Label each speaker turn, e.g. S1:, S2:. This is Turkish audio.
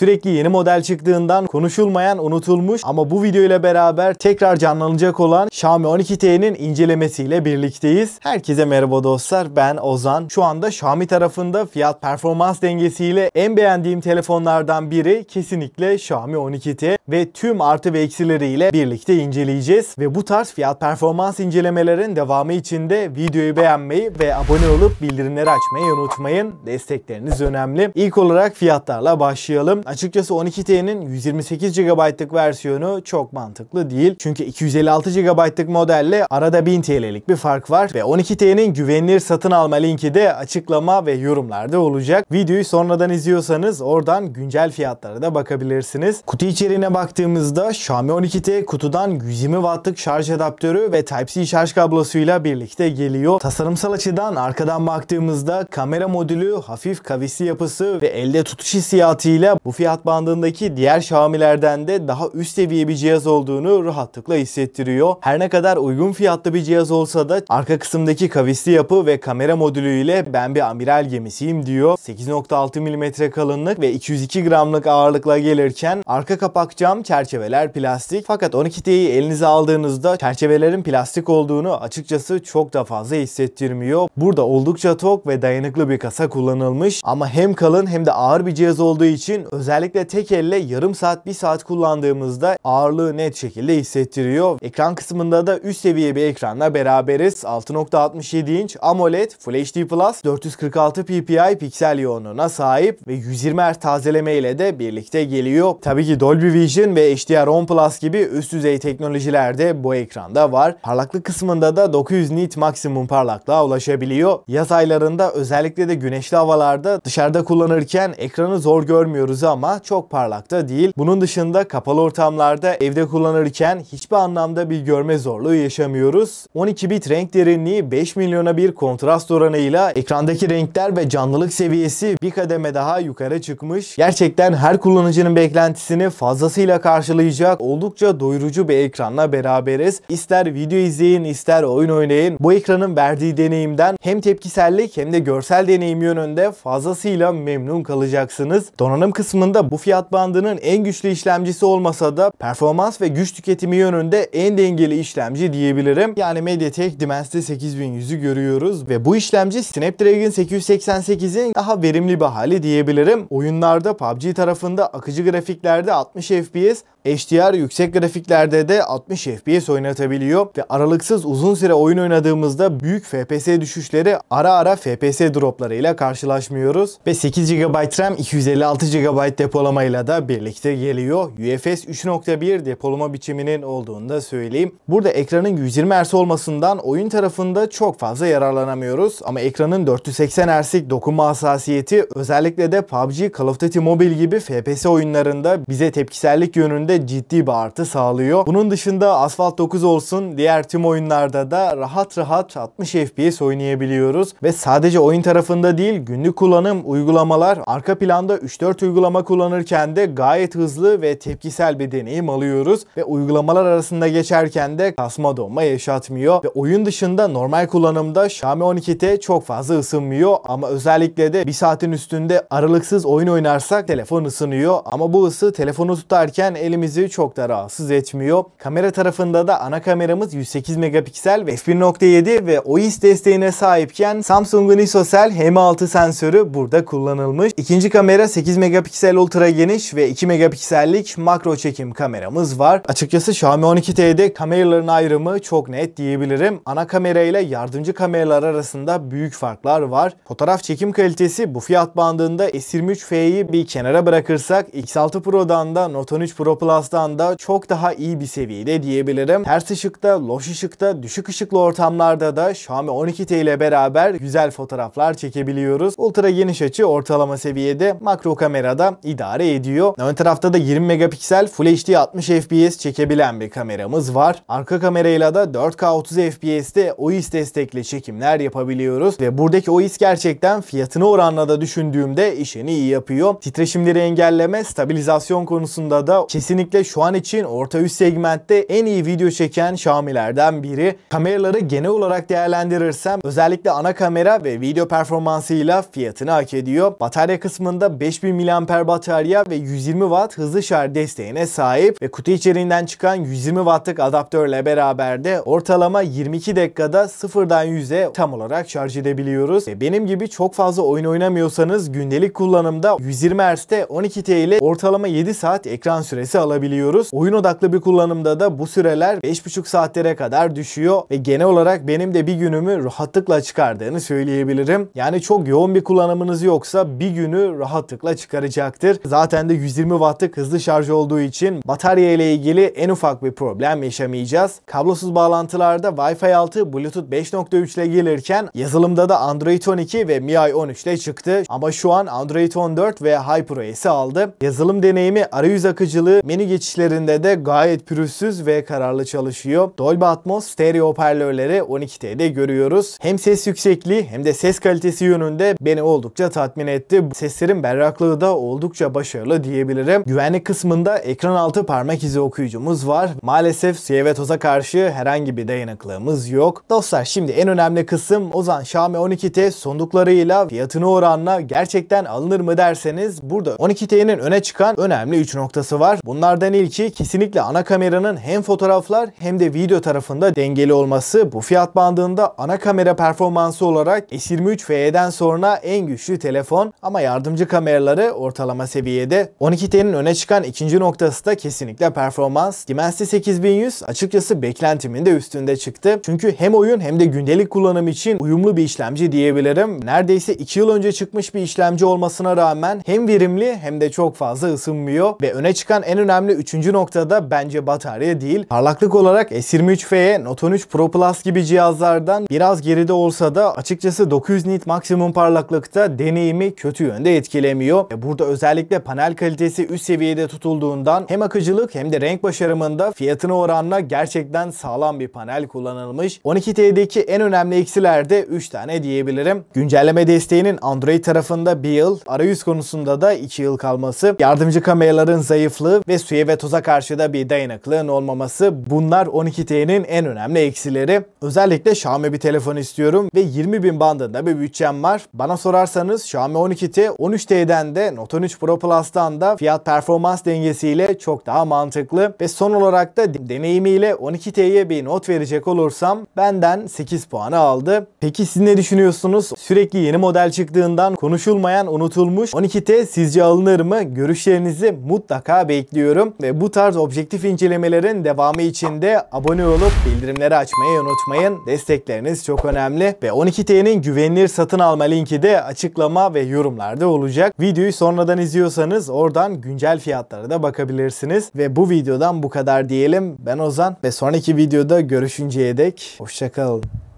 S1: sürekli yeni model çıktığından konuşulmayan, unutulmuş ama bu video ile beraber tekrar canlanacak olan Xiaomi 12T'nin incelemesiyle birlikteyiz. Herkese merhaba dostlar, ben Ozan. Şu anda Xiaomi tarafında fiyat performans dengesiyle en beğendiğim telefonlardan biri kesinlikle Xiaomi 12T ve tüm artı ve eksileriyle birlikte inceleyeceğiz. Ve bu tarz fiyat performans incelemelerin devamı için de videoyu beğenmeyi ve abone olup bildirimleri açmayı unutmayın. Destekleriniz önemli. İlk olarak fiyatlarla başlayalım. Açıkçası 12T'nin 128 GB'lık versiyonu çok mantıklı değil. Çünkü 256 GB'lık modelle arada 1000 TL'lik bir fark var ve 12T'nin güvenilir satın alma linki de açıklama ve yorumlarda olacak. Videoyu sonradan izliyorsanız oradan güncel fiyatlara da bakabilirsiniz. Kutu içeriğine baktığımızda Xiaomi 12T kutudan 120 Watt'lık şarj adaptörü ve Type-C şarj kablosuyla birlikte geliyor. Tasarımsal açıdan arkadan baktığımızda kamera modülü, hafif kavisli yapısı ve elde tutuş hissiyatıyla bu fiyat bandındaki diğer Xiaomi'lerden de daha üst seviye bir cihaz olduğunu rahatlıkla hissettiriyor. Her ne kadar uygun fiyatlı bir cihaz olsa da arka kısımdaki kavisli yapı ve kamera modülüyle ben bir amiral gemisiyim diyor. 8.6 mm kalınlık ve 202 gramlık ağırlıkla gelirken arka kapak cam, çerçeveler plastik. Fakat 12T'yi elinize aldığınızda çerçevelerin plastik olduğunu açıkçası çok da fazla hissettirmiyor. Burada oldukça tok ve dayanıklı bir kasa kullanılmış ama hem kalın hem de ağır bir cihaz olduğu için özellikle tek elle yarım saat 1 saat kullandığımızda ağırlığı net şekilde hissettiriyor. Ekran kısmında da üst seviye bir ekranla beraberiz. 6.67 inç AMOLED Full HD Plus 446 ppi piksel yoğunluğuna sahip ve 120 Hz tazeleme ile de birlikte geliyor. Tabii ki Dolby Vision ve HDR10 Plus gibi üst düzey teknolojiler de bu ekranda var. Parlaklık kısmında da 900 nit maksimum parlaklığa ulaşabiliyor. Yaz aylarında özellikle de güneşli havalarda dışarıda kullanırken ekranı zor görmüyoruz ama çok parlak da değil. Bunun dışında kapalı ortamlarda evde kullanırken hiçbir anlamda bir görme zorluğu yaşamıyoruz. 12 bit renk derinliği 5 milyona bir kontrast oranıyla ekrandaki renkler ve canlılık seviyesi bir kademe daha yukarı çıkmış. Gerçekten her kullanıcının beklentisini fazlasıyla karşılayacak oldukça doyurucu bir ekranla beraberiz. İster video izleyin, ister oyun oynayın. Bu ekranın verdiği deneyimden hem tepkisellik hem de görsel deneyim yönünde fazlasıyla memnun kalacaksınız. Donanım kısmında bu fiyat bandının en güçlü işlemcisi olmasa da performans ve güç tüketimi yönünde en dengeli işlemci diyebilirim. Yani MediaTek Dimensity 8100'ü görüyoruz ve bu işlemci Snapdragon 888'in daha verimli bir hali diyebilirim. Oyunlarda PUBG tarafında akıcı grafiklerde 60 FPS, HDR yüksek grafiklerde de 60 FPS oynatabiliyor ve aralıksız uzun süre oyun oynadığımızda büyük FPS düşüşleri ara ara FPS droplarıyla karşılaşmıyoruz ve 8 GB RAM 256 GB depolamayla da birlikte geliyor. UFS 3.1 depolama biçiminin olduğunu da söyleyeyim. Burada ekranın 120 Hz olmasından oyun tarafında çok fazla yararlanamıyoruz ama ekranın 480 Hz'lik dokunma hassasiyeti özellikle de PUBG, Call of Duty Mobile gibi FPS oyunlarında bize tepkisellik yönünde ciddi bir artı sağlıyor. Bunun dışında Asphalt 9 olsun, diğer tüm oyunlarda da rahat 60 FPS oynayabiliyoruz ve sadece oyun tarafında değil, günlük kullanım uygulamalar, arka planda 3-4 uygulama kullanırken de gayet hızlı ve tepkisel bir deneyim alıyoruz ve uygulamalar arasında geçerken de kasma donma yaşatmıyor ve oyun dışında normal kullanımda Xiaomi 12T çok fazla ısınmıyor ama özellikle de 1 saatin üstünde aralıksız oyun oynarsak telefon ısınıyor ama bu ısı telefonu tutarken elimizi çok da rahatsız etmiyor. Kamera tarafında da ana kameramız 108 megapiksel ve f1.7 ve OIS desteğine sahipken Samsung'un ISOCELL HM6 sensörü burada kullanılmış. İkinci kamera 8 megapiksel ultra geniş ve 2 megapiksellik makro çekim kameramız var. Açıkçası Xiaomi 12T'de kameraların ayrımı çok net diyebilirim. Ana kamera ile yardımcı kameralar arasında büyük farklar var. Fotoğraf çekim kalitesi bu fiyat bandında S23F'yi bir kenara bırakırsak X6 Pro'dan da Note 13 Pro Plus'tan da çok daha iyi bir seviyede diyebilirim. Ters ışıkta, loş ışıkta, düşük ışıklı ortamlarda da Xiaomi 12T ile beraber güzel fotoğraflar çekebiliyoruz. Ultra geniş açı ortalama seviyede, makro kamerada idare ediyor. Ön tarafta da 20 megapiksel Full HD 60 FPS çekebilen bir kameramız var. Arka kamerayla da 4K 30 FPS'te OIS destekli çekimler yapabiliyoruz ve buradaki OIS gerçekten fiyatına oranla da düşündüğümde işini iyi yapıyor. Titreşimleri engelleme, stabilizasyon konusunda da kesinlikle kesinlikle şu an için orta üst segmentte en iyi video çeken Xiaomi'lerden biri. Kameraları genel olarak değerlendirirsem özellikle ana kamera ve video performansıyla fiyatını hak ediyor. Batarya kısmında 5000 mAh batarya ve 120 Watt hızlı şarj desteğine sahip ve kutu içeriğinden çıkan 120 Watt'lık adaptörle beraber de ortalama 22 dakikada sıfırdan 100'e tam olarak şarj edebiliyoruz. Benim gibi çok fazla oyun oynamıyorsanız gündelik kullanımda 120 Hz'de 12T ile ortalama 7 saat ekran süresi alabiliyoruz. Oyun odaklı bir kullanımda da bu süreler 5,5 saatlere kadar düşüyor ve genel olarak benim de bir günümü rahatlıkla çıkardığını söyleyebilirim. Yani çok yoğun bir kullanımınız yoksa bir günü rahatlıkla çıkaracaktır. Zaten de 120 Watt'lık hızlı şarj olduğu için batarya ile ilgili en ufak bir problem yaşamayacağız. Kablosuz bağlantılarda Wi-Fi 6, Bluetooth 5.3 ile gelirken yazılımda da Android 12 ve MIUI 13 ile çıktı. Ama şu an Android 14 ve HyperOS'i aldı. Yazılım deneyimi, arayüz akıcılığı, menü geçişlerinde de gayet pürüzsüz ve kararlı çalışıyor. Dolby Atmos stereo hoparlörleri 12T'de görüyoruz. Hem ses yüksekliği hem de ses kalitesi yönünde beni oldukça tatmin etti. Seslerin berraklığı da oldukça başarılı diyebilirim. Güvenlik kısmında ekran altı parmak izi okuyucumuz var. Maalesef suya ve toza karşı herhangi bir dayanıklılığımız yok. Dostlar şimdi en önemli kısım Ozan Xiaomi 12T sonduklarıyla fiyatına oranla gerçekten alınır mı derseniz burada 12T'nin öne çıkan önemli 3 noktası var. Bunlardan ilki kesinlikle ana kameranın hem fotoğraflar hem de video tarafında dengeli olması. Bu fiyat bandında ana kamera performansı olarak S23FE'den sonra en güçlü telefon ama yardımcı kameraları ortalama seviyede. 12T'nin öne çıkan ikinci noktası da kesinlikle performans. Dimensity 8100 açıkçası beklentimin de üstünde çıktı. Çünkü hem oyun hem de gündelik kullanım için uyumlu bir işlemci diyebilirim. Neredeyse 2 yıl önce çıkmış bir işlemci olmasına rağmen hem verimli hem de çok fazla ısınmıyor ve öne çıkan en önemli 3. noktada bence batarya değil. Parlaklık olarak S23FE, Note 13 Pro Plus gibi cihazlardan biraz geride olsa da açıkçası 900 nit maksimum parlaklıkta deneyimi kötü yönde etkilemiyor. Burada özellikle panel kalitesi üst seviyede tutulduğundan hem akıcılık hem de renk başarımında fiyatına oranla gerçekten sağlam bir panel kullanılmış. 12T'deki en önemli eksiler de 3 tane diyebilirim. Güncelleme desteğinin Android tarafında 1 yıl, arayüz konusunda da 2 yıl kalması, yardımcı kameraların zayıflığı ve suya ve toza karşı da bir dayanıklılığın olmaması. Bunlar 12T'nin en önemli eksileri. Özellikle Xiaomi bir telefon istiyorum ve 20.000 bandında bir bütçem var. Bana sorarsanız Xiaomi 12T 13T'den de Note 13 Pro Plus'tan da fiyat performans dengesiyle çok daha mantıklı ve son olarak da deneyimiyle 12T'ye bir not verecek olursam benden 8 puanı aldı. Peki siz ne düşünüyorsunuz? Sürekli yeni model çıktığından konuşulmayan, unutulmuş 12T sizce alınır mı? Görüşlerinizi mutlaka bekliyorum ve bu tarz objektif incelemelerin devamı için de abone olup bildirimleri açmayı unutmayın. Destekleriniz çok önemli ve 12T'nin güvenilir satın alma linki de açıklama ve yorumlarda olacak. Videoyu sonradan izliyorsanız oradan güncel fiyatlara da bakabilirsiniz ve bu videodan bu kadar diyelim. Ben Ozan ve sonraki videoda görüşünceye dek hoşça kalın.